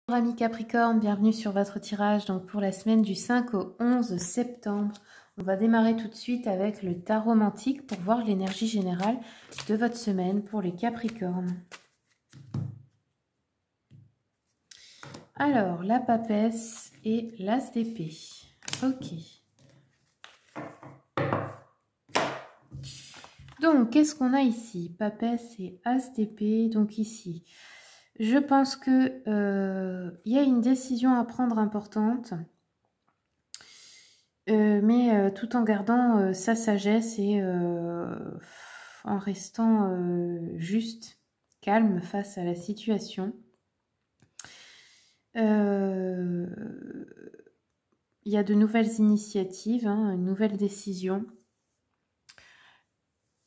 Bonjour amis Capricorne, bienvenue sur votre tirage donc pour la semaine du 5 au 11 septembre. On va démarrer tout de suite avec le tarot romantique pour voir l'énergie générale de votre semaine pour les Capricornes. Alors, la papesse et l'as d'épée. Ok. Donc, qu'est-ce qu'on a ici? Papesse et as d'épée, donc ici. Je pense que y a une décision à prendre importante. Mais tout en gardant sa sagesse et en restant juste, calme face à la situation. Il y a de nouvelles initiatives, hein, une nouvelle décision,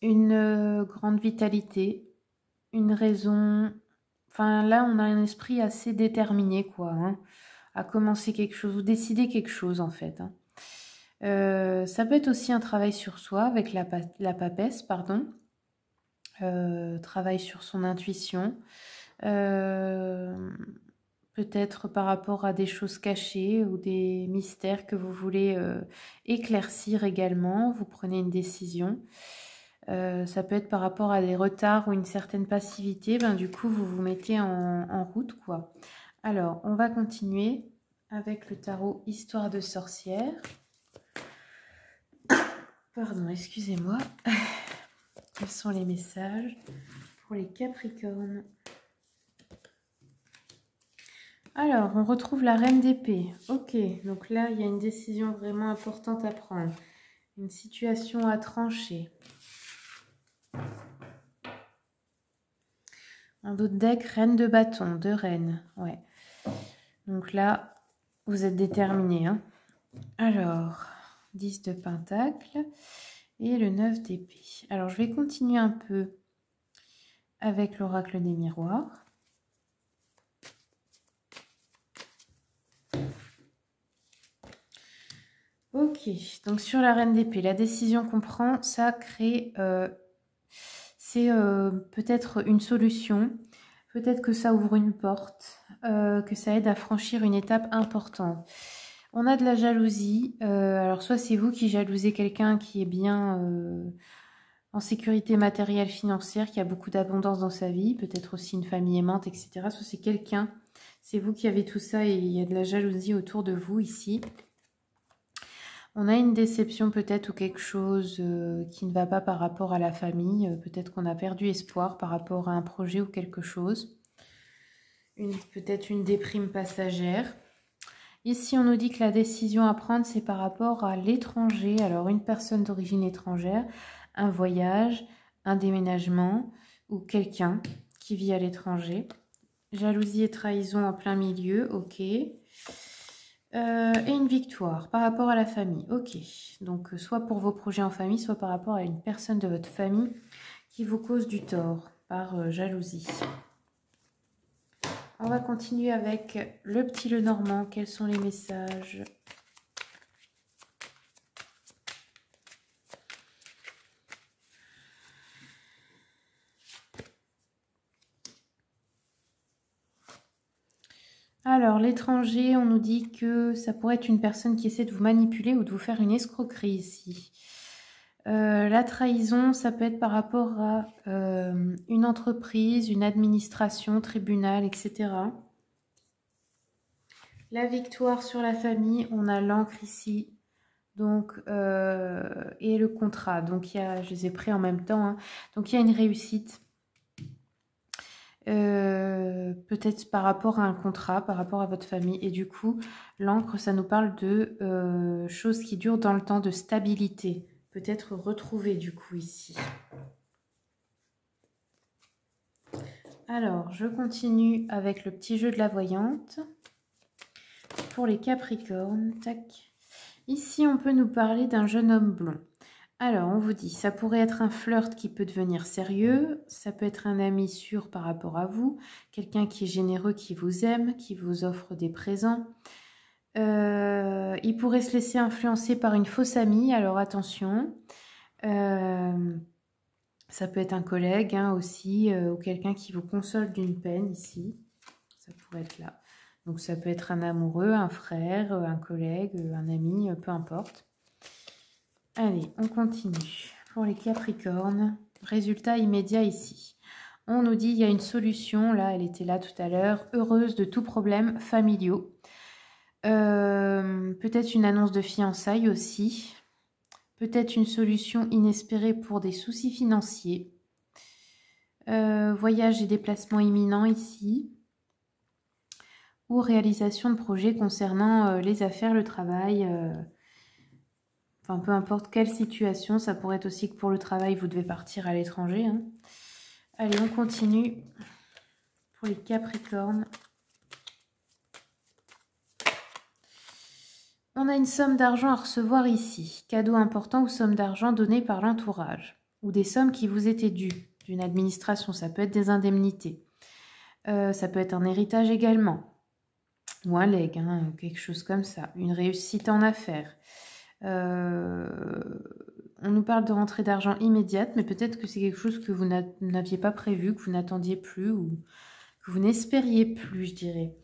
une grande vitalité, une raison. Enfin là, on a un esprit assez déterminé, quoi, hein, à commencer quelque chose ou décider quelque chose en fait. Hein. Ça peut être aussi un travail sur soi avec la papesse, pardon. Travail sur son intuition. Peut-être par rapport à des choses cachées ou des mystères que vous voulez éclaircir également. Vous prenez une décision. Ça peut être par rapport à des retards ou une certaine passivité. Ben, du coup, vous vous mettez en route, quoi. Alors, on va continuer avec le tarot Histoire de sorcière. Pardon, excusez-moi. Quels sont les messages pour les Capricornes? Alors, on retrouve la reine d'épée. Ok, donc là, il y a une décision vraiment importante à prendre. Une situation à trancher. En d'autres decks, reine de bâton, deux reines. Ouais. Donc là, vous êtes déterminés. Hein. Alors, 10 de pentacle et le 9 d'épée. Alors, je vais continuer un peu avec l'oracle des miroirs. Ok, donc sur la reine d'épée, la décision qu'on prend, ça crée, c'est peut-être une solution, peut-être que ça ouvre une porte, que ça aide à franchir une étape importante. On a de la jalousie, alors soit c'est vous qui jalousez quelqu'un qui est bien en sécurité matérielle, financière, qui a beaucoup d'abondance dans sa vie, peut-être aussi une famille aimante, etc. Soit c'est quelqu'un, c'est vous qui avez tout ça et il y a de la jalousie autour de vous ici. On a une déception peut-être ou quelque chose qui ne va pas par rapport à la famille. Peut-être qu'on a perdu espoir par rapport à un projet ou quelque chose. Peut-être une déprime passagère. Ici, on nous dit que la décision à prendre, c'est par rapport à l'étranger. Alors, une personne d'origine étrangère, un voyage, un déménagement ou quelqu'un qui vit à l'étranger. Jalousie et trahison en plein milieu, ok. Et une victoire par rapport à la famille. Ok, donc soit pour vos projets en famille, soit par rapport à une personne de votre famille qui vous cause du tort par jalousie. On va continuer avec le petit Lenormand. Quels sont les messages ? Alors, l'étranger, on nous dit que ça pourrait être une personne qui essaie de vous manipuler ou de vous faire une escroquerie ici. La trahison, ça peut être par rapport à une entreprise, une administration, tribunal, etc. La victoire sur la famille, on a l'encre ici, donc et le contrat. Donc, je les ai pris en même temps. Hein. Donc, il y a une réussite. Peut-être par rapport à un contrat, par rapport à votre famille. Et du coup, l'encre, ça nous parle de choses qui durent dans le temps, de stabilité. Peut-être retrouver du coup ici. Alors, je continue avec le petit jeu de la voyante. Pour les Capricornes, tac. Ici, on peut nous parler d'un jeune homme blond. Alors, on vous dit, ça pourrait être un flirt qui peut devenir sérieux, ça peut être un ami sûr par rapport à vous, quelqu'un qui est généreux, qui vous aime, qui vous offre des présents. Il pourrait se laisser influencer par une fausse amie, alors attention. Ça peut être un collègue hein, aussi, ou quelqu'un qui vous console d'une peine ici. Ça pourrait être là. Donc ça peut être un amoureux, un frère, un collègue, un ami, peu importe. Allez, on continue. Pour les Capricornes, résultat immédiat ici. On nous dit il y a une solution, là, elle était là tout à l'heure, heureuse de tout problème familiaux. Peut-être une annonce de fiançailles aussi. Peut-être une solution inespérée pour des soucis financiers. Voyage et déplacement imminent ici. Ou réalisation de projets concernant les affaires, le travail. Enfin, peu importe quelle situation. Ça pourrait être aussi que pour le travail, vous devez partir à l'étranger. Hein. Allez, on continue. Pour les Capricornes. On a une somme d'argent à recevoir ici. Cadeau important ou somme d'argent donnée par l'entourage. Ou des sommes qui vous étaient dues d'une administration. Ça peut être des indemnités. Ça peut être un héritage également. Ou un legs, hein, quelque chose comme ça. Une réussite en affaires. On nous parle de rentrée d'argent immédiate, mais peut-être que c'est quelque chose que vous n'aviez pas prévu, que vous n'attendiez plus ou que vous n'espériez plus, je dirais.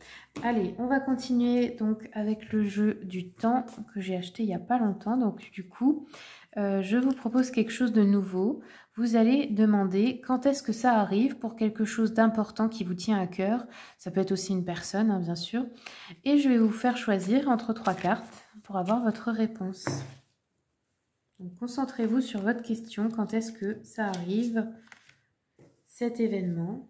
Allez, on va continuer donc avec le jeu du temps que j'ai acheté il n'y a pas longtemps. Donc du coup, je vous propose quelque chose de nouveau. Vous allez demander quand est-ce que ça arrive pour quelque chose d'important qui vous tient à cœur. Ça peut être aussi une personne, hein, bien sûr. Et je vais vous faire choisir entre 3 cartes pour avoir votre réponse. Donc concentrez-vous sur votre question. Quand est-ce que ça arrive, cet événement?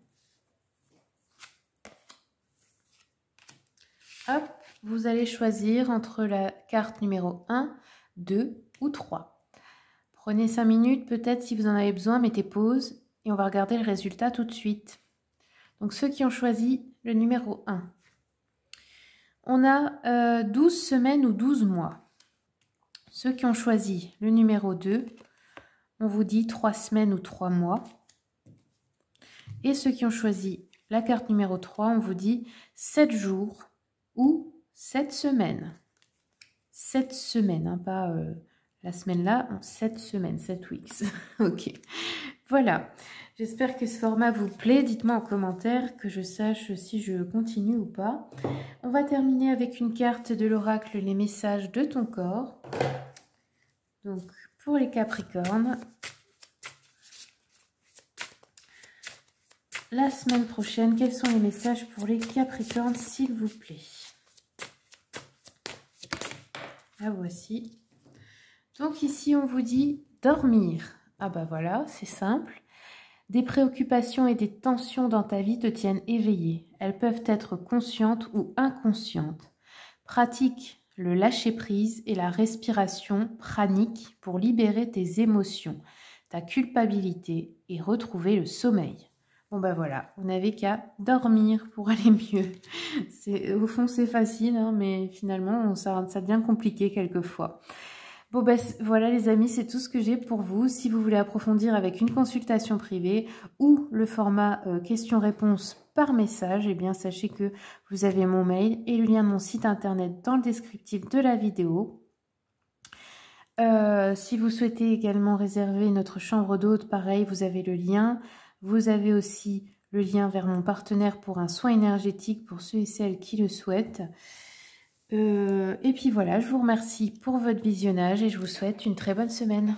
Hop, vous allez choisir entre la carte numéro 1, 2 ou 3. Prenez 5 minutes, peut-être si vous en avez besoin, mettez pause et on va regarder le résultat tout de suite. Donc ceux qui ont choisi le numéro 1. On a 12 semaines ou 12 mois. Ceux qui ont choisi le numéro 2, on vous dit 3 semaines ou 3 mois. Et ceux qui ont choisi la carte numéro 3, on vous dit 7 jours ou 7 semaines. 7 semaines, hein, pas la semaine là, 7 semaines, 7 weeks. Ok, voilà. J'espère que ce format vous plaît. Dites-moi en commentaire que je sache si je continue ou pas. On va terminer avec une carte de l'oracle, les messages de ton corps. Donc, pour les Capricornes, la semaine prochaine, quels sont les messages pour les Capricornes, s'il vous plaît? La voici. Donc ici, on vous dit dormir. Ah bah voilà, c'est simple. Des préoccupations et des tensions dans ta vie te tiennent éveillé. Elles peuvent être conscientes ou inconscientes. Pratique le lâcher-prise et la respiration pranique pour libérer tes émotions, ta culpabilité et retrouver le sommeil. Bon ben voilà, vous n'avez qu'à dormir pour aller mieux. Au fond c'est facile, hein, mais finalement ça devient compliqué quelquefois. Bon ben voilà les amis, c'est tout ce que j'ai pour vous. Si vous voulez approfondir avec une consultation privée ou le format questions-réponses par message, eh bien sachez que vous avez mon mail et le lien de mon site internet dans le descriptif de la vidéo. Si vous souhaitez également réserver notre chambre d'hôte, pareil, vous avez le lien. Vous avez aussi le lien vers mon partenaire pour un soin énergétique pour ceux et celles qui le souhaitent. Et puis voilà, je vous remercie pour votre visionnage et je vous souhaite une très bonne semaine.